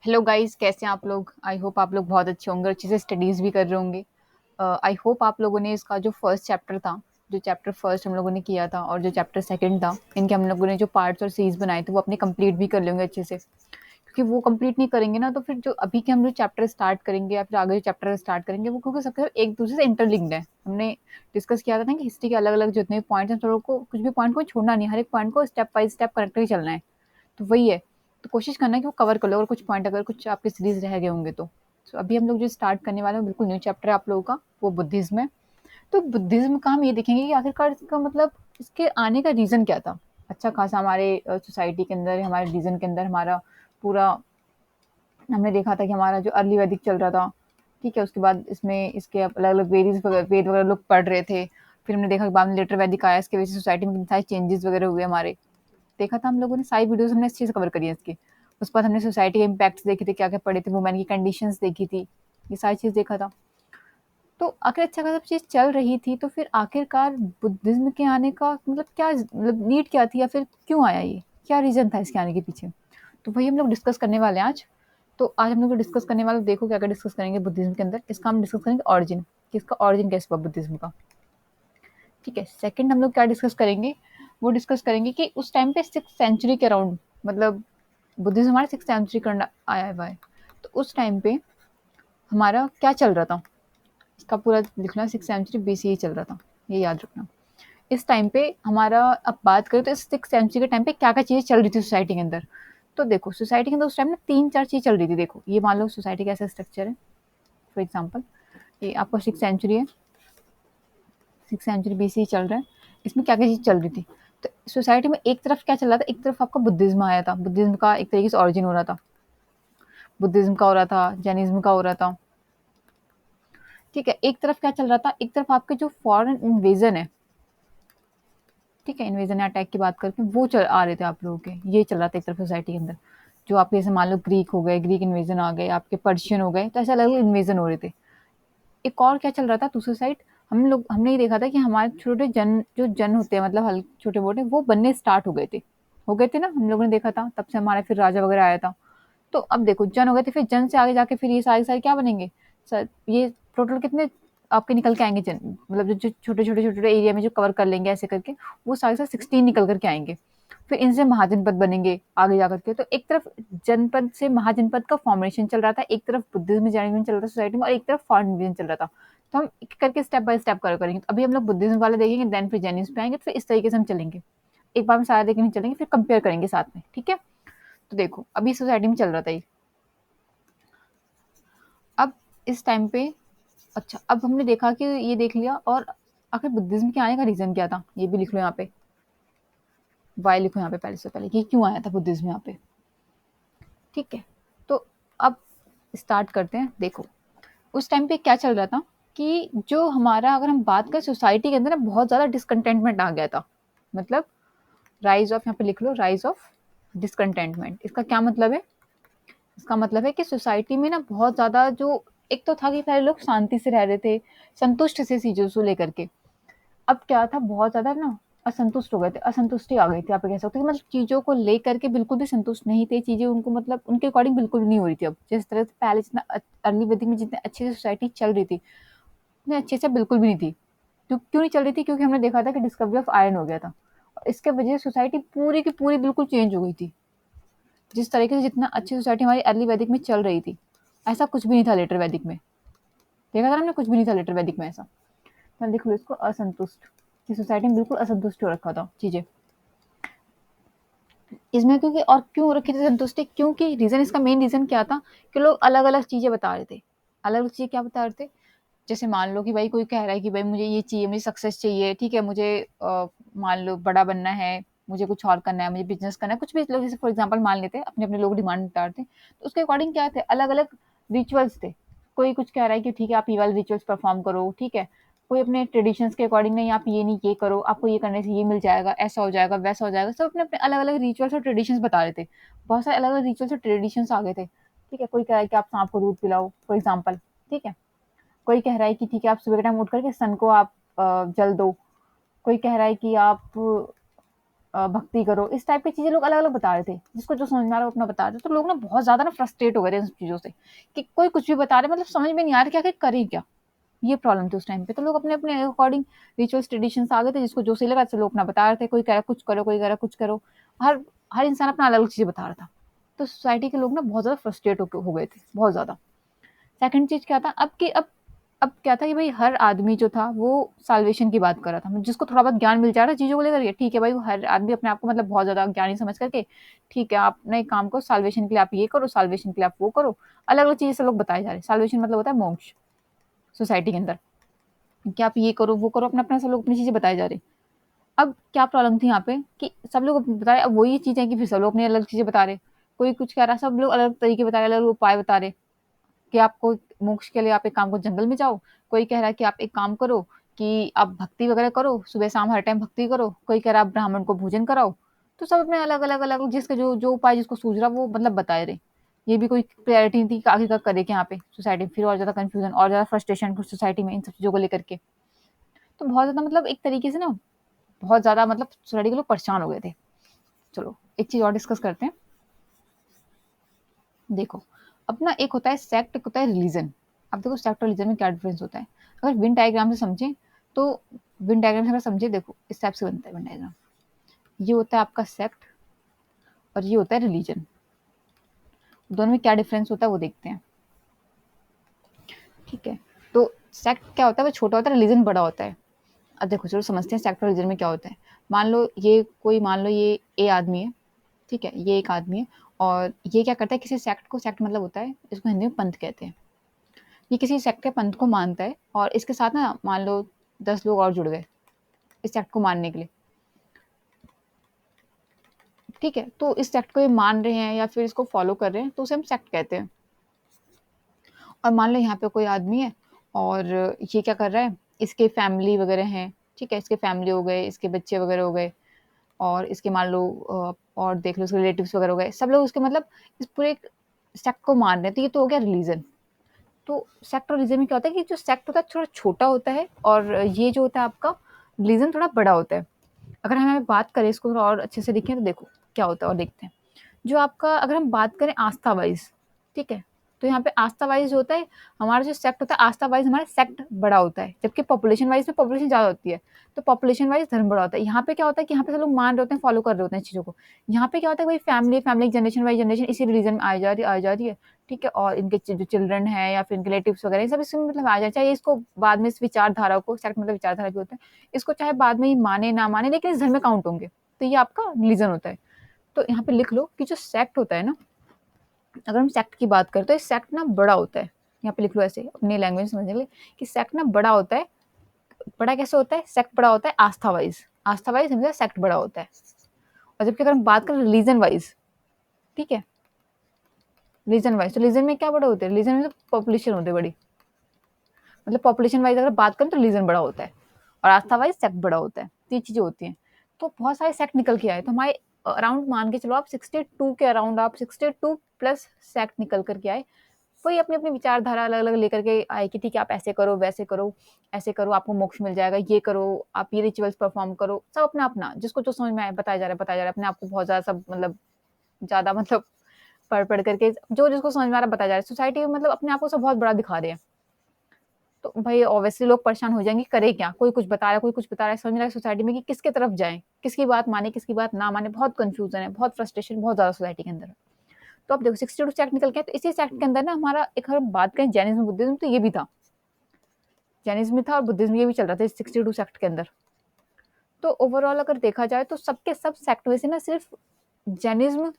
Hello guys, कैसे हैं आप लोग? आई होप आप लोग बहुत अच्छे होंगे, अच्छे से स्टडीज़ भी कर रहे होंगे। आई होप आप लोगों ने इसका जो फर्स्ट चैप्टर था, जो चैप्टर फर्स्ट हम लोगों ने किया था और जो चैप्टर सेकंड था, इनके हम लोगों ने जो पार्ट्स और सीरीज बनाए थे वो अपने कंप्लीट भी कर लेंगे अच्छे से। क्योंकि वो कंप्लीट नहीं करेंगे ना, तो फिर जो अभी के हम जो चैप्टर स्टार्ट करेंगे या फिर आगे जो चैप्टर स्टार्ट करेंगे वो क्योंकि सबके सब एक दूसरे से इंटरलिंक्ड है। हमने डिस्कस किया था ना कि हिस्ट्री के अलग अलग जितने भी पॉइंट्स हैं, थोड़ा को कुछ भी पॉइंट को छोड़ना नहीं, हर एक पॉइंट को स्टेप बाय स्टेप करेक्ट करके चलना है। तो वही है। तो कोशिश करना है कि वो कवर कर लो, और कुछ पॉइंट अगर कुछ आपके सीरीज रह गए होंगे तो। अभी हम लोग जो स्टार्ट करने वाले हैं बिल्कुल न्यू चैप्टर है आप लोगों का, वो बुद्धिज्म है। तो बुद्धिज्म का हम ये देखेंगे कि आखिरकार इसका मतलब इसके आने का रीज़न क्या था। अच्छा खासा हमारे सोसाइटी के अंदर, हमारे रीजन के अंदर हमारा पूरा हमने देखा था कि हमारा जो अर्ली वैदिक चल रहा था, ठीक है, उसके बाद इसमें इसके अलग अलग वेद वगैरह लोग पढ़ रहे थे। फिर हमने देखा कि बाद में लेटर वैदिक आया, इसके वजह से सोसाइटी में कितने सारे चेंजेस वगैरह हुए हमारे। देखा था हम लोगों ने, सारी वीडियोस हमने अच्छे से कवर करी है इसकी। उसके बाद हमने सोसाइटी के इम्पैक्ट्स देखे थे, क्या क्या पढ़े थे, वुमेन की कंडीशंस देखी थी, ये सारी चीज़ देखा था। तो आखिर अच्छा खासा चीज़ चल रही थी, तो फिर आखिरकार बुद्धिज्म के आने का मतलब क्या, मतलब नीड क्या थी या फिर क्यों आया ये, क्या रीज़न था इसके आने के पीछे। तो वही हम लोग डिस्कस करने वाले हैं आज। तो आज हम लोग डिस्कस करने वाले, देखो क्या क्या डिस्कस करेंगे बुद्धिज्म के अंदर। इसका हम डिस्कस करेंगे ऑरिजिन, कि इसका ऑरिजिन कैसे हुआ बुद्धिज्म का। ठीक है, सेकंड हम लोग क्या डिस्कस करेंगे, वो डिस्कस करेंगे कि उस टाइम पे 6th सेंचुरी के अराउंड, मतलब बुद्धिज्म हमारे 6th सेंचुरी का आया हुआ है। तो उस टाइम पे हमारा क्या चल रहा था, इसका पूरा लिखना, 6th सेंचुरी BC ही चल रहा था, ये याद रखना। इस टाइम पे हमारा, अब बात करें तो इस 6th सेंचुरी के टाइम पे क्या क्या चीज़ें चल रही थी सोसाइटी के अंदर। तो देखो सोसाइटी के अंदर उस टाइम में तीन चार चीज़ चल रही थी। देखो ये मान लो सोसाइटी का ऐसा स्ट्रक्चर है, फॉर एग्जाम्पल ये आपका 6th सेंचुरी है, 6th सेंचुरी BC चल रहा है। इसमें क्या क्या चीज़ चल रही थी, तो सोसाइटी में एक तरफ क्या चल रहा था, एक तरफ आपका बुद्धिज्म आया था, बुद्धिज्म का एक तरीके से ऑरिजिन हो रहा था, बुद्धिज्म का हो रहा था, जैनिज्म का हो रहा था। ठीक है, एक तरफ क्या चल रहा था, एक तरफ आपके जो फॉरेन इन्वेजन है, ठीक है, इन्वेजन अटैक की बात करके वो चल आ रहे थे आप लोगों के, ये चल रहा था एक तरफ सोसाइटी के अंदर। जो आपके जैसे मान लो ग्रीक हो गए, ग्रीक इन्वेजन आ गए, आपके पर्शियन हो गए, तो ऐसे अलग अलग इन्वेजन हो रहे थे। एक और क्या चल रहा था दूसरी साइड, हमने ये देखा था कि हमारे छोटे जन, जो जन होते हैं मतलब हल छोटे मोटे, वो बनने स्टार्ट हो गए थे ना, हम लोगों ने देखा था, तब से हमारे फिर राजा वगैरह आया था। तो अब देखो जन हो गए थे, फिर जन से आगे जाके फिर ये सारे सारे क्या बनेंगे सर, ये टोटल कितने आपके निकल के आएंगे जन, मतलब जो छोटे छोटे एरिया में जो कवर कर लेंगे ऐसे करके, वो सारे सारे 16 निकल करके आएंगे। फिर इनसे महाजनपद बनेंगे आगे जा करके। तो एक तरफ जनपद से महाजनपद का फॉर्मेशन चल रहा था, एक तरफ बुद्धिज्म जैनिज्म चल रहा था सोसाइटी में, और एक तरफ फॉरेन डिवीजन चल रहा था। तो हम एक करके स्टेप बाय स्टेप कवर करेंगे। तो अभी हम लोग बुद्धिज्म वाले देखेंगे, देन फिर जैनिज्म पे आएंगे, तो फिर इस तरीके से हम चलेंगे। एक बार में सारा देख नहीं चलेंगे, फिर कंपेयर करेंगे साथ में, ठीक है। तो देखो अभी सोसाइटी में चल रहा था ये। अब इस टाइम पे, अच्छा अब हमने देखा कि ये देख लिया, और आखिर बुद्धिज्म के आने का रीजन क्या था, ये भी लिख लो यहाँ पे, वाई लिखो यहाँ पे पहले से पहले कि क्यों आया था बुद्धिज्म यहाँ पे। ठीक है, तो अब स्टार्ट करते हैं। देखो उस टाइम पे क्या चल रहा था, कि जो हमारा, अगर हम बात करें सोसाइटी के अंदर ना, बहुत ज़्यादा डिसकंटेंटमेंट आ गया था। मतलब राइज ऑफ, यहाँ पे लिख लो, राइज ऑफ डिसकंटेंटमेंट। इसका क्या मतलब है, इसका मतलब है कि सोसाइटी में ना बहुत ज़्यादा जो, एक तो था कि पहले लोग शांति से रह रहे थे, संतुष्ट थे चीज़ों को लेकर के। अब क्या था, बहुत ज़्यादा ना असंतुष्ट हो गए थे, असंतुष्टि आ गई थी, आप कह सकते हो कि मतलब चीज़ों को लेकर के बिल्कुल भी संतुष्ट नहीं थे, चीज़ें उनको मतलब उनके अकॉर्डिंग बिल्कुल भी नहीं हो रही थी। अब जिस तरह से पहले जितना अर्ली वैदिक में जितने अच्छे से सोसाइटी चल रही थी, उतने अच्छे से बिल्कुल भी नहीं थी। तो क्यों नहीं चल रही थी, क्योंकि हमने देखा था कि डिस्कवरी ऑफ आयरन हो गया था, और इसके वजह से सोसाइटी पूरी की पूरी बिल्कुल चेंज हो गई थी। जिस तरीके से जितना अच्छी सोसाइटी हमारी अर्ली वैदिक में चल रही थी, ऐसा कुछ भी नहीं था लेटर वैदिक में। देखा था हमने, कुछ भी नहीं था लेटर वैदिक में ऐसा। मैं लिख लो इसको, असंतुष्ट, कि सोसाइटी में बिल्कुल असंतुष्ट हो रखा था चीज़ें इसमें। क्योंकि और क्यों रखी थी संतुष्टि, क्योंकि रीज़न, इसका मेन रीज़न क्या था, कि लोग अलग-अलग चीज़ें बता रहे थे। अलग-अलग चीज़ें क्या बता रहे थे? जैसे मान लो कि भाई कोई कह रहा है कि भाई मुझे ये चाहिए, मुझे सक्सेस चाहिए, ठीक है, मुझे मान लो बड़ा बनना है, मुझे कुछ और करना है, मुझे बिज़नेस करना है, कुछ भी लोग जैसे फॉर एग्ज़ाम्पल मान लेते हैं, अपने-अपने लोग डिमांड बता रहे थे। तो उसके अकॉर्डिंग क्या थे, अलग-अलग रिचुअल्स थे। कोई कुछ कह रहा है कि ठीक है आप ये वाले रिचुअल्स परफ़ॉर्म करो, ठीक है। कोई अपने ट्रेडिशंस के अकॉर्डिंग, नहीं आप ये नहीं ये करो, आपको ये करने से ये मिल जाएगा, ऐसा हो जाएगा, वैसा हो जाएगा। सब अपने-अपने अलग-अलग रिचुअल्स और ट्रेडिशंस बता रहे थे। बहुत सारे अलग-अलग रिचुअल्स और ट्रेडिशंस आ गए थे। ठीक है, कोई कह रहा है कि आप साँप को दूध पिलाओ फॉर एग्ज़ाम्पल, ठीक है। कोई कह रहा है कि ठीक है आप सुबह के टाइम उठ करके सन को आप जल दो। कोई कह रहा है कि आप भक्ति करो, इस टाइप की चीज़ें लोग अलग-अलग बता रहे थे, जिसको जो समझ में आ रहा है वो अपना बता रहे थे। तो लोग ना बहुत ज़्यादा ना फ्रस्ट्रेट हो गए थे इन सब चीज़ों से, कि कोई कुछ भी बता रहा है, मतलब समझ में नहीं आ रहा कि आखिर करें क्या? ये प्रॉब्लम थी उस टाइम पे। तो लोग अपने-अपने अकॉर्डिंग रिचुअल्स, ट्रेडिशंस आ गए थे, जिसको जो सही लगा सब लोग अपना बता रहे थे। कोई कह रहा है कुछ करो, कोई कह रहा है कुछ करो। हर हर इंसान अपना अलग-अलग चीज़ें बता रहा था। तो सोसाइटी के लोग ना बहुत ज़्यादा फ्रस्ट्रेट हो गए थे, बहुत ज़्यादा। सेकंड चीज़ क्या था, अब क्या था कि भाई हर आदमी जो था वो साल्वेशन की बात कर रहा था। जिसको थोड़ा बहुत ज्ञान मिल जा रहा है चीज़ों को लेकर के, ठीक है भाई, वो हर आदमी अपने आप को मतलब बहुत ज़्यादा ज्ञानी समझ करके, ठीक है, आप ना एक काम करो, साल्वेशन के लिए आप ये करो, साल्वेशन के लिए आप वो करो। अलग-अलग चीज़ें से लोग बताए जा रहे हैं। साल्वेशन मतलब होता है मोक्ष सोसाइटी के अंदर, कि आप ये करो, वो करो, अपना-अपना सब लोग अपनी चीज़ें बताए जा रहे हैं। अब क्या प्रॉब्लम थी यहाँ पे कि सब लोग बता रहे, अब वही चीज़ है कि फिर सब लोग अपनी अलग चीज़ें बता रहे। कोई कुछ कह रहा है, सब लोग अलग तरीके बता रहे, अलग उपाय बता रहे। कि आपको मोक्ष के लिए आप एक काम करो, जंगल में जाओ। कोई कह रहा है कि आप एक काम करो कि आप भक्ति वगैरह करो, सुबह-शाम हर टाइम भक्ति करो। कोई कह रहा है आप ब्राह्मण को भोजन कराओ। तो सब अपने अलग-अलग अलग जिसका जो जो उपाय जिसको सूझ रहा वो मतलब बता रहे। ये भी कोई क्लैरिटी नहीं थी कि आगे का करे क्या यहाँ पे सोसाइटी में। फिर और ज़्यादा कन्फ्यूज़न और ज़्यादा फ्रस्ट्रेशन कुछ सोसाइटी में इन सब चीज़ों को लेकर के। तो बहुत ज़्यादा मतलब एक तरीके से ना बहुत ज़्यादा मतलब सोसाइटी के लोग परेशान हो गए थे। चलो एक चीज़ और डिस्कस करते हैं। देखो, अपना एक होता है सेक्ट, एक होता है रिलीजन। अब देखो सेक्ट और रिलीजन में क्या डिफरेंस होता है। अगर वेन डायग्राम से समझें तो वेन डायग्राम से अगर समझे, देखो इस टाइप से बनता है वेन डायग्राम। ये होता है आपका सेक्ट और ये होता है रिलीजन। दोनों में क्या डिफरेंस होता है वो देखते हैं। ठीक है, तो सेक्ट क्या होता है, वो छोटा होता है, रिलीजन बड़ा होता है। अब देखो चलो समझते हैं सेक्ट और रिलीजन में क्या होता है। मान लो ये ए आदमी है, ठीक है, ये एक आदमी है और ये क्या करता है, किसी सेक्ट को, सेक्ट मतलब होता है, इसको हिंदी में पंथ कहते हैं। ये किसी सेक्ट के पंथ को मानता है और इसके साथ ना मान लो 10 लोग और जुड़ गए इस सेक्ट को मानने के लिए। ठीक है, तो इस सेक्ट को ये मान रहे हैं या फिर इसको फॉलो कर रहे हैं, तो उसे हम सेक्ट कहते हैं। और मान लो यहाँ पे कोई आदमी है और ये क्या कर रहा है, इसके फैमिली वगैरह हैं, ठीक है, इसके फैमिली हो गए, इसके बच्चे वगैरह हो गए और इसके मान लो और देख लो इसके रिलेटिव्स वगैरह हो गए, सब लोग उसके मतलब इस पूरे सेक्ट को मान रहे हैं। तो ये तो हो गया रिलीजन। तो सेक्ट और रिलीजन में क्या होता है कि जो सेक्ट होता है थोड़ा छोटा होता है और ये जो होता है आपका रिलीजन थोड़ा बड़ा होता है। अगर हमें बात करें इसको थोड़ा और अच्छे से देखें तो देखो क्या होता है और देखते हैं। जो आपका अगर हम बात करें आस्था वाइज, ठीक है, तो यहाँ पे आस्था वाइज होता है, हमारा जो सेक्ट होता है आस्था वाइज हमारा सेक्ट बड़ा होता है, जबकि पॉपुलेशन वाइज में पॉपुलेशन ज़्यादा होती है, तो पॉपुलेशन वाइज धर्म बड़ा होता है। यहाँ पे क्या होता है कि यहाँ पे सब लोग मान रहे होते हैं, फॉलो कर रहे होते हैं चीज़ों को। यहाँ पे क्या होता है, भाई फैमिली जनरेशन वाइज जनरेशन इसी रिलीजन में आ जा रही है, ठीक है, और इनके जो चिल्ड्रन है या फिर इनके रिलेटिव्स वगैरह ये सब इसमें मतलब आ जाए, चाहे इसको बाद में इस विचारधारा को, सेक्ट मतलब विचारधारा भी होता है, इसको चाहे बाद में ही माने ना माने लेकिन इस धर्म में काउंट होंगे। तो ये आपका रिलीजन होता है। तो यहाँ पे लिख लो कि जो सेक्ट होता है ना, अगर हम सेक्ट की बात करें तो ये सेक्ट ना बड़ा होता है। यहाँ पे लिख लो ऐसे अपनी लैंग्वेज समझने के लिए कि सेक्ट ना बड़ा होता है। बड़ा कैसे होता है, सेक्ट बड़ा होता है आस्था वाइज हमेशा सेक्ट बड़ा होता है। और जबकि अगर हम बात करें रिलीजन वाइज, ठीक है, रिलीजन वाइज, तो रिलीजन में क्या बड़ा होता है, रिलीजन में तो पॉपुलेशन होती है बड़ी, मतलब पॉपुलेशन वाइज अगर बात करें तो रिलीजन बड़ा होता है और आस्था वाइज सेक्ट बड़ा होता है। तो ये चीजें होती हैं। तो बहुत सारे सेक्ट निकल के आए, तो हमारे अराउंड मान के चलो आप 62 के अराउंड, आप 62 प्लस सेक्ट निकल करके आए। वही अपनी अपनी विचारधारा अलग अलग लेकर के आए कि ठीक है आप ऐसे करो, वैसे करो, ऐसे करो आपको मोक्ष मिल जाएगा, ये करो, आप ये रिचुअल्स परफॉर्म करो, सब अपना अपना जिसको जो समझ में आए बताया जा रहा है, अपने आप को बहुत ज्यादा सब मतलब ज्यादा मतलब पढ़ करके जो जिसको समझ में आ रहा है बताया जा रहा है। सोसाइटी में मतलब अपने आप को सब बहुत बड़ा दिखा रहे हैं। तो भाई ऑब्वियसली लोग परेशान हो जाएंगे, करे क्या, कोई कुछ बता रहा है, कोई कुछ बता रहा है, समझ नहीं रहा है सोसाइटी में कि किसके तरफ जाएं, किसकी बात माने, किसकी बात ना माने। बहुत कंफ्यूजन है, बहुत फ्रस्ट्रेशन बहुत ज्यादा सोसाइटी के अंदर। तो अब देखो 62 सेक्ट निकल के आए, तो इसी सेक्ट के अंदर ना हमारा एक, अगर बात करें जैनिज्म बुद्धिज्म, तो ये भी था, जैनिज्म भी था और बुद्धिज्म ये भी चल रहा था इस 62 सेक्ट के अंदर। तो ओवरऑल अगर देखा जाए तो सबके सब सेक्ट में से ना सिर्फ जैनिज्म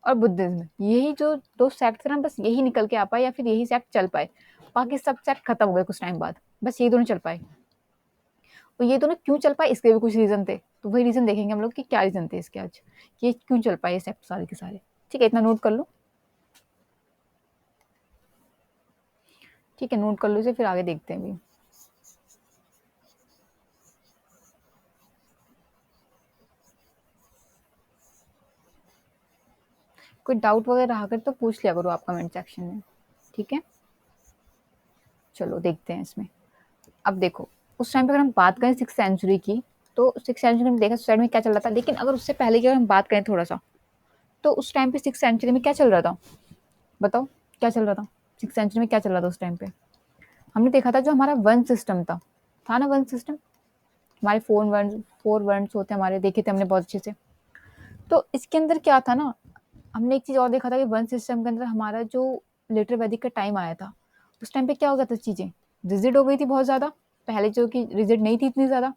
और बुद्धिज्म, यही जो दो सेक्ट थे ना, बस यही निकल के आ पाए या फिर यही सेक्ट चल पाए। बाकी सब सेक्ट खत्म हो गए कुछ टाइम बाद, बस यही दोनों चल पाए। तो ये दोनों क्यों चल पाए, इसके भी कुछ रीजन थे, तो वही रीजन देखेंगे हम लोग कि क्या रीजन थे इसके आज, कि ये क्यों चल पाए ये सेक्ट सारे के सारे। ठीक है, इतना नोट कर लो। ठीक है, नोट कर लो इसे, फिर आगे देखते हैं भी। कोई डाउट वगैरह रहा कर तो पूछ लिया करो आप कमेंट सेक्शन में। ठीक है, चलो देखते हैं इसमें। अब देखो उस टाइम पे अगर हम बात करें 6th सेंचुरी की, तो 6th सेंचुरी में देखा सोसाइटी में क्या चल रहा था। लेकिन अगर उससे पहले की अगर हम बात करें थोड़ा-सा, तो उस टाइम पे 6th सेंचुरी में क्या चल रहा था? बताओ, क्या चल रहा था? 6th सेंचुरी में क्या चल रहा था उस टाइम पे? हमने देखा था जो हमारा वंश सिस्टम था ना वंश सिस्टम? हमारे 4 वर्ड्स होते हैं हमारे, देखे थे हमने बहुत अच्छे से। तो इसके अंदर क्या था ना, हमने एक चीज़ और देखा था कि वंश सिस्टम के अंदर हमारा जो लिटर वैदिक का टाइम आया था, उस टाइम पे क्या हो गया था चीज़ें? रिजिड हो गई थी बहुत ज़्यादा। पहले जो कि रिजिड नहीं थी इतनी ज़्यादा,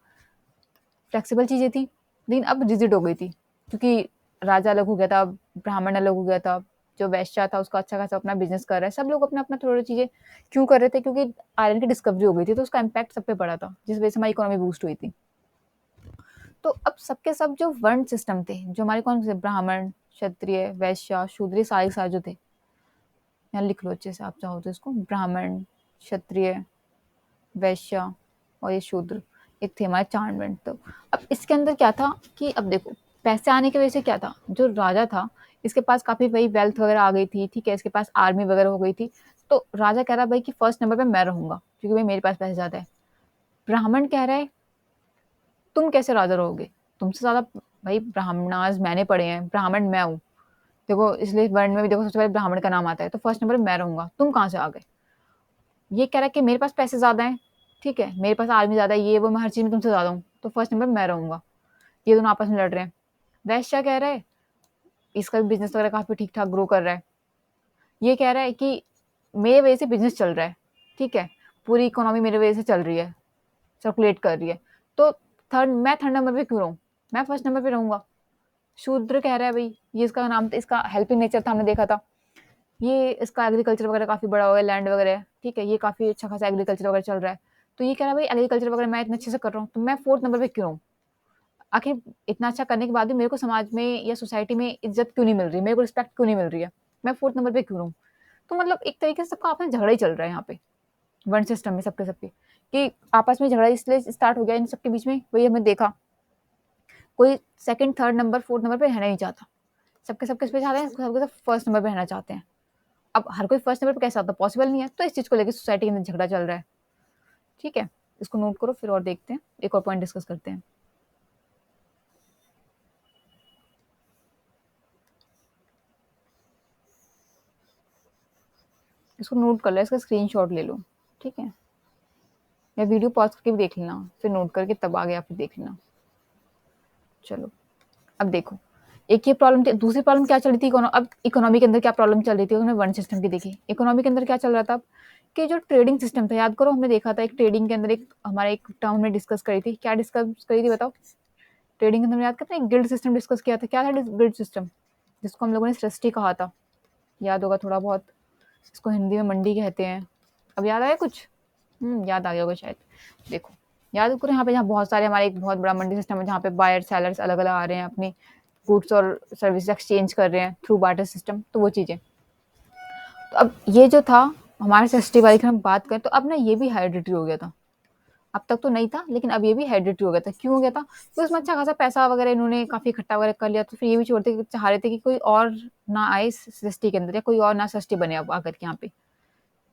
फ्लेक्सिबल चीज़ें थी, लेकिन अब रिजिड हो गई थी। क्योंकि राजा अलग हो गया था, ब्राह्मण अलग हो गया था, जो वैश्य था उसका अच्छा खासा अपना बिज़नेस कर रहा है। सब लोग अपना-अपना थोड़ी चीज़ें क्यों कर रहे थे? क्योंकि आयरन की डिस्कवरी हो गई थी, तो उसका इम्पैक्ट सब पे पड़ा था, जिस वजह से हमारी इकोनॉमी बूस्ट हुई थी। तो अब सबके सब जो वर्ण सिस्टम थे, जो हमारे कौन से ब्राह्मण, क्षत्रिय, वैश्य, शूद्र, ये सारे के सारे जो थे, यहाँ लिख लो अच्छे से आप चाहो तो इसको, ब्राह्मण, क्षत्रिय, वैश्य और ये शूद्र, ये थे हमारे 4 वर्ण। तो अब इसके अंदर क्या था कि अब देखो, पैसे आने की वजह से क्या था, जो राजा था इसके पास काफ़ी वही वेल्थ वगैरह आ गई थी, ठीक है, इसके पास आर्मी वगैरह हो गई थी। तो राजा कह रहा भाई कि फर्स्ट नंबर पे मैं रहूँगा, क्योंकि भाई मेरे पास पैसे ज़्यादा है। ब्राह्मण कह रहा है तुम कैसे राजा रहोगे? तुमसे ज़्यादा भाई ब्राह्मणाज़ मैंने पढ़े हैं, ब्राह्मण मैं हूँ। देखो इसलिए वर्ण में भी देखो सबसे पहले ब्राह्मण का नाम आता है, तो फर्स्ट नंबर पे मैं रहूँगा, तुम कहाँ से आ गए? ये कह रहा है कि मेरे पास पैसे ज़्यादा हैं, ठीक है, मेरे पास आर्मी ज़्यादा है, ये वो मैं हर चीज़ में तुमसे ज़्यादा हूँ, तो फर्स्ट नंबर पे मैं रहूँगा। ये दोनों आपस में लड़ रहे हैं। वैश्य कह रहा है, इसका भी बिज़नेस वगैरह काफ़ी ठीक-ठाक ग्रो कर रहा है। ये कह रहा है कि मेरे वजह से बिज़नेस चल रहा है, ठीक है, पूरी इकोनॉमी मेरे वजह से चल रही है, सर्कुलेट कर रही है। तो थर्ड नंबर पे क्यों रहूँ? मैं फर्स्ट नंबर पे रहूँगा। शूद्र कह रहा है भई, ये इसका नाम था, इसका हेल्पिंग नेचर था, हमने देखा था। ये इसका एग्रीकल्चर वगैरह काफ़ी बड़ा हो गया, लैंड वगैरह है, ठीक है, ये काफ़ी अच्छा खासा एग्रीकल्चर वगैरह चल रहा है। तो ये कह रहा है भाई एग्रीकल्चर वगैरह मैं इतने अच्छे से कर रहा हूँ, तो मैं 4th नंबर पे क्यों हूँ? आखिर इतना अच्छा करने के बाद भी मेरे को समाज में या सोसाइटी में इज़्ज़त क्यों नहीं मिल रही है? मेरे को रिस्पेक्ट क्यों नहीं मिल रही है? मैं 4th नंबर पे क्यों रहूँ? तो मतलब एक तरीके से सबका आपस में झगड़ा ही चल रहा है यहाँ पे, वर्ण सिस्टम में सबके कि आपस में झगड़ा इसलिए स्टार्ट हो गया इन सबके बीच में, वही हमने देखा। कोई second, third number, 4th number पे रहना नहीं चाहता। सबके किस पे चाहते हैं? सबके सब फर्स्ट नंबर पे रहना चाहते हैं। अब हर कोई फर्स्ट नंबर पे कैसे आता है? पॉसिबल नहीं है। तो इस चीज़ को लेके सोसाइटी के अंदर झगड़ा चल रहा है। ठीक है? इसको नोट करो, फिर और देखते हैं। एक और पॉइंट डिस्कस करते हैं। इसको नोट कर लो, इसका स्क्रीनशॉट ले लो। ठीक है? या वीडियो पॉज़ करके भी देख लेना, फिर नोट करके तब आगे आप देख लेना। चलो, अब देखो, एक ये प्रॉब्लम थी, दूसरी प्रॉब्लम क्या चल रही थी? अब इकोनॉमी के अंदर क्या प्रॉब्लम चल रही थी? उन्होंने वर्ण सिस्टम की देखी। इकोनॉमी के अंदर क्या चल रहा था कि जो ट्रेडिंग सिस्टम था, याद करो हमने देखा था एक ट्रेडिंग के अंदर एक हमारा एक टर्म हमने डिस्कस करी थी। क्या डिस्कस करी थी बताओ? ट्रेडिंग के अंदर याद करते हैं, एक गिल्ड सिस्टम डिस्कस किया था। क्या था गिल्ड सिस्टम? जिसको हम लोगों ने सृष्टि कहा था। याद होगा थोड़ा बहुत। इसको हिंदी में मंडी कहते हैं। अब याद आया कुछ? याद आ गया होगा शायद। देखो, याद करो यहाँ पे, जहाँ बहुत सारे हमारे एक बहुत बड़ा मंडी सिस्टम है, जहाँ पे बायर सेलर्स अलग-अलग आ रहे हैं, अपनी गुड्स और सर्विस एक्सचेंज कर रहे हैं थ्रू बार्टर सिस्टम, तो वो चीज़ें। तो अब ये जो था हमारे सृष्टि वाले की हम बात करें, तो अब ना ये भी हेरिडिटरी हो गया था। अब तक तो नहीं था, लेकिन अब ये भी हेरिडिटरी हो गया था। क्यों हो गया था? तो उसमें अच्छा खासा पैसा वगैरह इन्होंने काफ़ी इकट्ठा वगैरह कर लिया, तो फिर ये भी चाह रहे थे कि कोई और ना आए सृष्टि के अंदर, या कोई और ना सृष्टि बने अब आकर के यहाँ पे।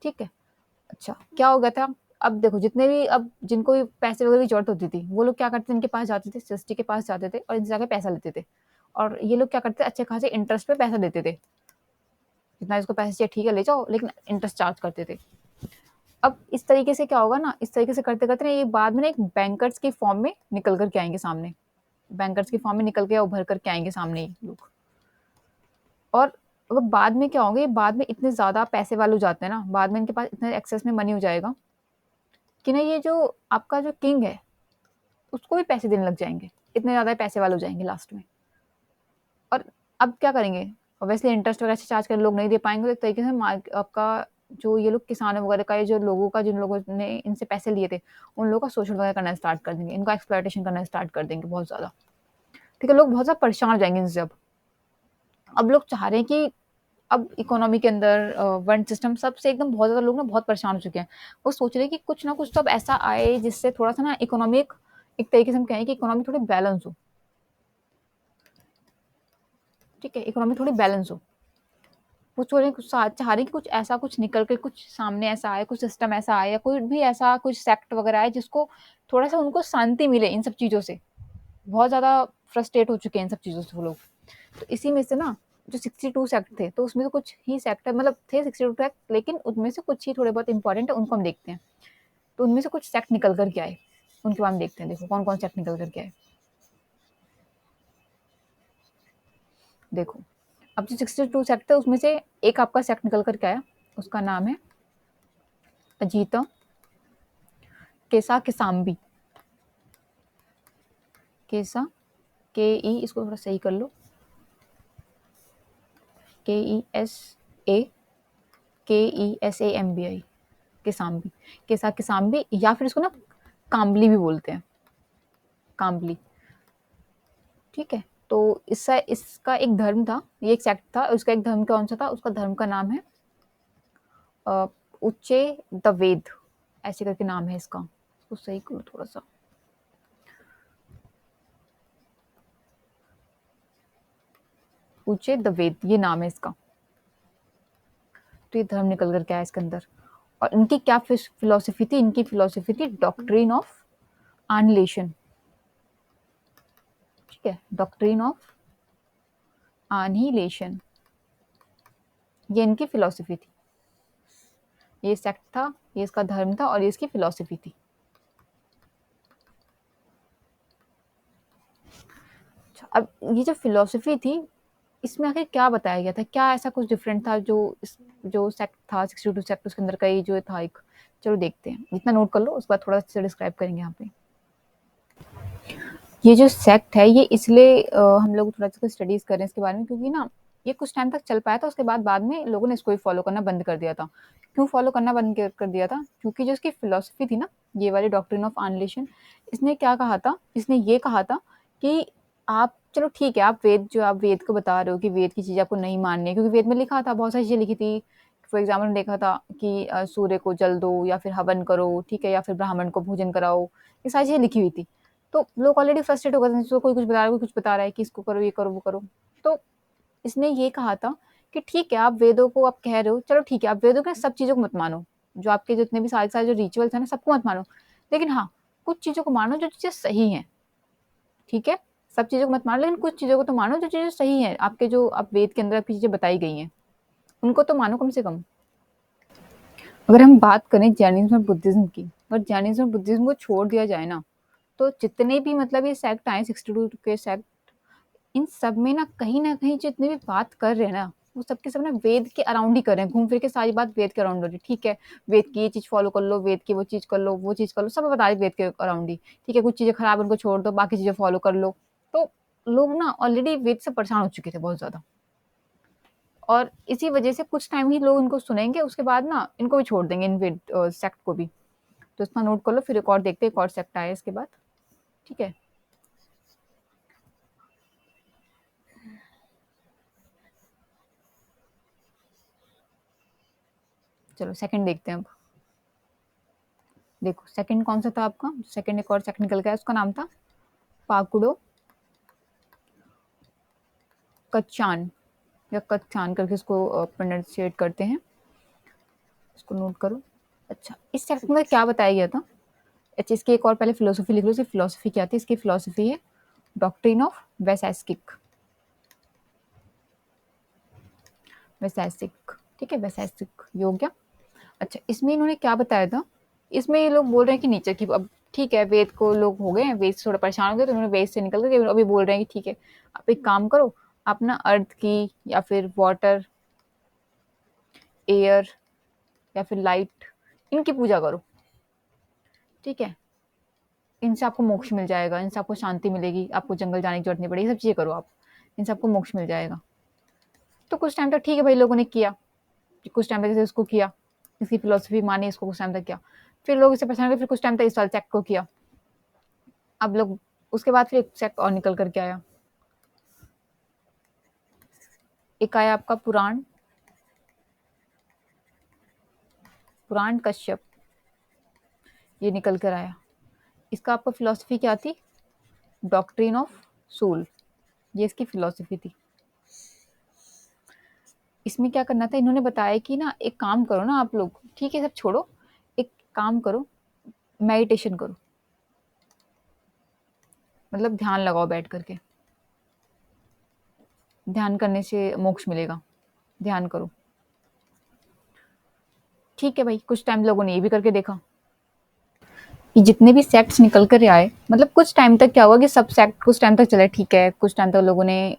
ठीक है? अच्छा, क्या हो गया था? अब देखो, जितने भी अब जिनको भी पैसे वगैरह की ज़रूरत होती थी, वो लोग क्या करते थे, इनके पास जाते थे, सृष्टि के पास जाते थे और इनसे जाके पैसा लेते थे। और ये लोग क्या करते थे, अच्छे खासे इंटरेस्ट पे पैसा देते थे। जितना इसको पैसे चाहिए ठीक है ले जाओ, लेकिन इंटरेस्ट चार्ज करते थे। अब इस तरीके से क्या होगा ना, इस तरीके से करते-करते ना ये बाद में ना एक बैंकर्स की फॉर्म में निकल कर के आएँगे सामने। बैंकर्स की फॉर्म में निकल के या उभर कर के आएँगे सामने ये लोग। और अगर बाद में क्या होंगे, बाद में इतने ज़्यादा पैसे वाले हो जाते हैं ना, बाद में इनके पास इतने एक्सेस में मनी हो जाएगा कि ना ये जो आपका जो किंग है, उसको भी पैसे देने लग जाएँगे। इतने ज़्यादा पैसे वाले हो जाएँगे लास्ट में। और अब क्या करेंगे? ऑब्वियसली इंटरेस्ट वगैरह से चार्ज कर लोग नहीं दे पाएँगे, तो एक तरीके से आपका जो ये लोग किसानों वगैरह का, ये जो लोगों का, जिन लोगों ने इनसे पैसे लिए थे, उन लोगों का शोषण वगैरह करना स्टार्ट कर देंगे, इनका एक्सप्लॉइटेशन करना स्टार्ट कर देंगे बहुत ज़्यादा। ठीक है? लोग बहुत ज़्यादा परेशान हो जाएँगे इनसे अब। अब लोग चाह रहे हैं कि अब इकोनॉमी के अंदर वर्ण सिस्टम सबसे एकदम बहुत ज़्यादा लोग ना बहुत परेशान हो चुके हैं। वो सोच रहे हैं कि कुछ ना कुछ तो अब ऐसा आए जिससे थोड़ा-सा ना इकोनॉमिक, एक तरीके से हम कहें कि इकोनॉमी थोड़ी बैलेंस हो। ठीक है? इकोनॉमी थोड़ी बैलेंस हो। वो चाह रहे हैं कि कुछ ऐसा कुछ निकल के कुछ सामने ऐसा आए, कुछ सिस्टम ऐसा आए, या कोई भी ऐसा कुछ सेक्ट वगैरह आए जिसको थोड़ा-सा उनको शांति मिले इन सब चीज़ों से। बहुत ज़्यादा फ्रस्ट्रेट हो चुके हैं इन सब चीज़ों से वो लोग। तो इसी में से ना जो 62 सेक्ट थे, तो उसमें से कुछ ही सेक्टर मतलब थे 62 सेक्ट, लेकिन उनमें से कुछ ही थोड़े बहुत इंपॉर्टेंट है, उनको हम देखते हैं। तो उनमें से कुछ सेक्ट निकल कर के आए, उनके बारे में देखते हैं। देखो कौन-कौन सेक्ट निकल कर के आए। देखो, अब जो 62 सेक्ट थे उसमें से एक आपका सेक्ट निकल कर के आया, उसका नाम है अजीता केसा केसाम्बी। केसा के ई, इसको थोड़ा सही कर लो, KESAKESAMBI, केसाम्बी, केसा केसाम्बी, या फिर इसको ना काम्बली भी बोलते हैं, काम्बली। ठीक है, तो इसका एक धर्म था, ये एक सेक्ट था, उसका एक धर्म कौन सा था, उसका धर्म का नाम है उच्चे द वेद, ऐसे करके नाम है इसका। इसको सही करो थोड़ा सा, उच्चे द वेद, ये नाम है इसका। तो ये धर्म निकल कर के आया इसके अंदर। और इनकी क्या फिलोसफी थी, इनकी फिलोसफी थी डॉक्ट्रिन ऑफ एनिहिलेशन। ठीक है, डॉक्ट्रिन ऑफ एनिहिलेशन, ये इनकी फिलोसफी थी। ये सेक्ट था, ये इसका धर्म था, और ये इसकी फिलोसफी थी। अब ये जो फिलोसफी थी, इसमें आखिर क्या बताया गया था, क्या ऐसा कुछ डिफरेंट था जो सेक्ट था 62 सेक्ट, उसके अंदर का ये जो था एक। चलो देखते हैं, इतना नोट कर लो, उसके बाद थोड़ा सा डिस्क्राइब करेंगे यहाँ पे। ये जो सेक्ट है ये इसलिए हम लोग थोड़ा सा स्टडीज कर रहे हैं इसके बारे में, क्योंकि ना ये कुछ टाइम तक चल पाया था, उसके बाद में लोगों ने इसको ही फॉलो करना बंद कर दिया था। क्यों फॉलो करना बंद कर दिया था? क्योंकि जो इसकी फिलोसफी थी ना, ये वाली डॉक्ट्रिन ऑफ एनिहिलेशन, इसने क्या कहा था, इसने ये कहा था कि आप चलो ठीक है, आप वेद को बता रहे हो कि वेद की चीज़ आपको नहीं माननी है, क्योंकि वेद में लिखा था, बहुत सारी चीज़ें लिखी थी। फॉर एग्जाम्पल ने देखा था कि सूर्य को जल दो, या फिर हवन करो, ठीक है, या फिर ब्राह्मण को भोजन कराओ, ये सारी चीज़ें लिखी हुई थी। तो लोग ऑलरेडी फ्रस्ट्रेट हो गए थे, कोई कुछ बता रहा है, कोई कुछ बता रहा है कि इसको करो, ये करो, वो करो। तो इसने ये कहा था कि ठीक है, आप वेदों को आप कह रहे हो, चलो ठीक है, आप वेदों के सब चीज़ों को मत मानो, जो आपके जितने भी सारे जो रिचुअल्स हैं ना, सबको मत मानो, लेकिन हाँ, कुछ चीज़ों को मानो जो चीज़ें सही हैं। ठीक है, सब चीज़ों को मत मानो, लेकिन कुछ चीज़ों को तो मानो जो चीज़ें सही हैं, आपके जो आप वेद के अंदर आपकी चीज़ें बताई गई हैं, उनको तो मानो कम से कम। अगर हम बात करें जैनिज्म और बुद्धिज्म की, अगर जैनिज्म और बुद्धिज्म को छोड़ दिया जाए ना, तो जितने भी मतलब ये सेक्ट आए 62 के सेक्ट, इन सब में ना कहीं जितने भी बात कर रहे हैं ना, वो सब के सब ना वेद के अराउंड ही कर रहे हैं, घूम फिर के सारी बात वेद के अराउंड हो रही है। ठीक है, वेद की ये चीज फॉलो कर लो, वेद की वो चीज कर लो, वो चीज कर लो, सब बता रहे वेद के अराउंड ही। ठीक है, कुछ चीजें खराब उनको छोड़ दो, बाकी चीजें फॉलो कर लो। तो लोग ना ऑलरेडी वेद से परेशान हो चुके थे बहुत ज्यादा, और इसी वजह से कुछ टाइम ही लोग इनको सुनेंगे, उसके बाद ना इनको भी छोड़ देंगे, इन वेद सेक्ट को भी। तो इसका नोट कर लो, फिर एक और देखते हैं, एक और सेक्ट आया इसके बाद। ठीक है, चलो सेकंड देखते हैं अब। देखो सेकंड कौन सा था आपका, सेकंड एक और सेकंड निकल गया, उसका नाम था पाकुडो कच्चान, या कच्चान करके इसको प्रोनाउंसिएट करते हैं, इसको नोट करो। अच्छा, इस सेक्शन में क्या बताया गया था? अच्छा, इसकी एक और पहले फिलोसफी लिख लो, इसकी फिलोसफी क्या थी? इसकी फिलोसफी है डॉक्ट्रिन ऑफ वैसेस्किक, वैसेस्किक। ठीक है, वैसेस्किक ये हो गया। अच्छा, इसमें इन्होंने क्या बताया था? इसमें ये लोग बोल रहे हैं कि नेचर की, अब ठीक है, वेद को लोग हो गए हैं, वेद से थोड़ा परेशान हो गए, तो उन्होंने वेद से निकल गए, अभी बोल रहे हैं कि ठीक है, आप एक काम करो, अपना अर्थ की, या फिर वाटर, एयर, या फिर लाइट, इनकी पूजा करो। ठीक है, इनसे आपको मोक्ष मिल जाएगा, इनसे आपको शांति मिलेगी, आपको जंगल जाने की जरूरत नहीं पड़ेगी, सब चीजें करो आप, इनसे आपको मोक्ष मिल जाएगा। तो कुछ टाइम तक ठीक है भाई, लोगों ने किया, कुछ टाइम तक जैसे उसको किया, इसकी फिलोसफी मानी, इसको कुछ टाइम तक किया, फिर लोग इसे परेशान हुए, फिर कुछ टाइम तक इस वाले सेक्ट को किया। अब लोग उसके बाद फिर एक सेक्ट और निकल करके आया, एक आया आपका पुराण, पुराण कश्यप, ये निकल कर आया। इसका आपका फिलोसफी क्या थी? डॉक्ट्रिन ऑफ सोल, ये इसकी फिलोसफी थी। इसमें क्या करना था, इन्होंने बताया कि ना एक काम करो ना आप लोग, ठीक है सब छोड़ो, एक काम करो, मेडिटेशन करो। मतलब ध्यान लगाओ बैठ करके, ध्यान करने से मोक्ष मिलेगा, ध्यान करो। ठीक है भाई, कुछ टाइम लोगों ने ये भी करके देखा कि जितने भी सेक्ट्स निकल कर आए, मतलब कुछ टाइम तक क्या हुआ कि सब सेक्ट कुछ टाइम तक चले, ठीक है, कुछ टाइम तक लोगों ने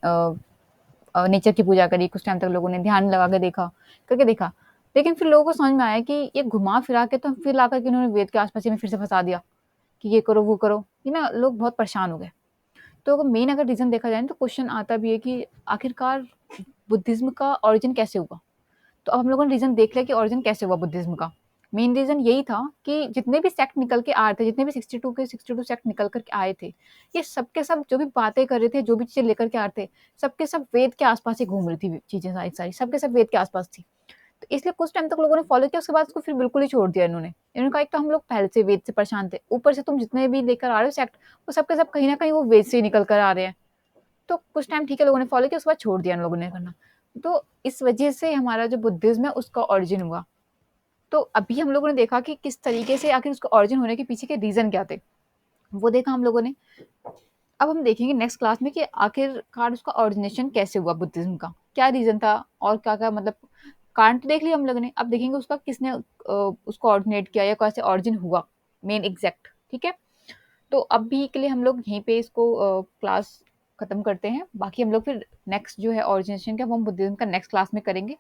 नेचर की पूजा करी, कुछ टाइम तक लोगों ने ध्यान लगा के देखा, करके देखा। लेकिन फिर लोगों को समझ में आया कि ये घुमा फिरा के तो फिर लाकर के उन्होंने वेद के आसपास में फिर से फंसा दिया कि ये करो वो करो, ये ना लोग बहुत परेशान हो गए। तो मेन अगर रीजन देखा जाए तो क्वेश्चन आता भी है कि आखिरकार बुद्धिज्म का ओरिजिन कैसे हुआ। तो अब हम लोगों ने रीजन देख लिया कि ओरिजिन कैसे हुआ बुद्धिज्म का। मेन रीजन यही था कि जितने भी सेक्ट निकल के आए थे, जितने भी 62 सेक्ट निकल कर के आए थे, ये सबके सब जो भी बातें कर रहे थे, जो भी चीजें लेकर के आ रहे थे, सबके सब वेद के आसपास ही घूम रही थी चीजें, सारी सारी सबके सब वेद के आसपास थी। तो इसलिए कुछ टाइम तक लोगों ने फॉलो किया, उसके बाद उसको फिर बिल्कुल ही छोड़ दिया इन्होंने कहा एक तो हम लोग पहले से वेद से परेशान थे, ऊपर से तुम जितने भी लेकर आ रहे हो सेक्ट, वो सबके सब कहीं ना कहीं वो वेद से ही निकल कर आ रहे हैं। तो कुछ टाइम ठीक है लोगों ने फॉलो किया, उसके बाद छोड़ दिया इन लोगों ने करना। तो इस वजह से हमारा जो बुद्धिज्म है उसका ओरिजिन हुआ। तो अभी हम लोगों ने देखा कि किस तरीके से आखिर उसका ओरिजिन होने के पीछे के रीजन क्या थे, वो देखा हम लोगों ने। अब हम देखेंगे नेक्स्ट क्लास में कि आखिरकार उसका ओरिजिनेशन कैसे हुआ, बुद्धिज्म का क्या रीजन था और क्या क्या मतलब कारण तो देख लिया हम लोगों ने। अब देखेंगे उसका किसने उसको ऑरिजिनेट किया या कैसे ओरिजिन हुआ, मेन एग्जैक्ट। ठीक है, तो अभी के लिए हम लोग यहीं पे इसको क्लास खत्म करते हैं। बाकी हम लोग फिर नेक्स्ट जो है ओरिजिनेशन का, वो हम बुद्धिज्म का नेक्स्ट क्लास में करेंगे।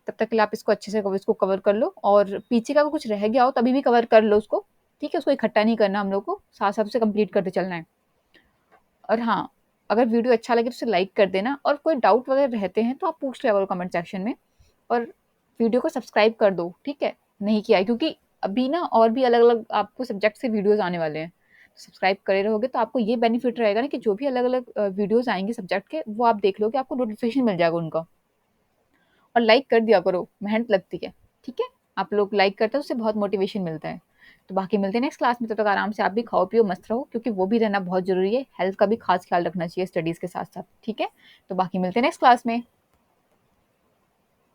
तब तक के लिए आप इसको अच्छे से इसको कवर कर लो, और पीछे का अगर कुछ रह गया हो तभी भी कवर कर लो उसको। ठीक है, उसको इकट्ठा नहीं करना, हम लोग को साथ साथ से कंप्लीट करते चलना है। और हाँ, अगर वीडियो अच्छा लगे तो उसे लाइक कर देना, और कोई डाउट वगैरह रहते हैं तो आप पूछ लिया करो कमेंट सेक्शन में। और वीडियो को सब्सक्राइब कर दो, ठीक है, नहीं किया है, क्योंकि अभी ना और भी अलग अलग आपको सब्जेक्ट से वीडियोस आने वाले हैं। सब्सक्राइब करे रहोगे तो आपको ये बेनिफिट रहेगा ना कि जो भी अलग अलग वीडियोस आएंगे सब्जेक्ट के, वो आप देख लोगे, आपको नोटिफिकेशन मिल जाएगा उनका। और लाइक कर दिया करो, मेहनत लगती है। ठीक है, आप लोग लाइक करते हो, उससे बहुत मोटिवेशन मिलता है। तो बाकी मिलते हैं नेक्स्ट क्लास में, तब तक आराम से आप भी खाओ पियो मस्त रहो, क्योंकि वो भी रहना बहुत जरूरी है, हेल्थ का भी खास ख्याल रखना चाहिए स्टडीज के साथ साथ। ठीक है, तो बाकी मिलते हैं नेक्स्ट क्लास में।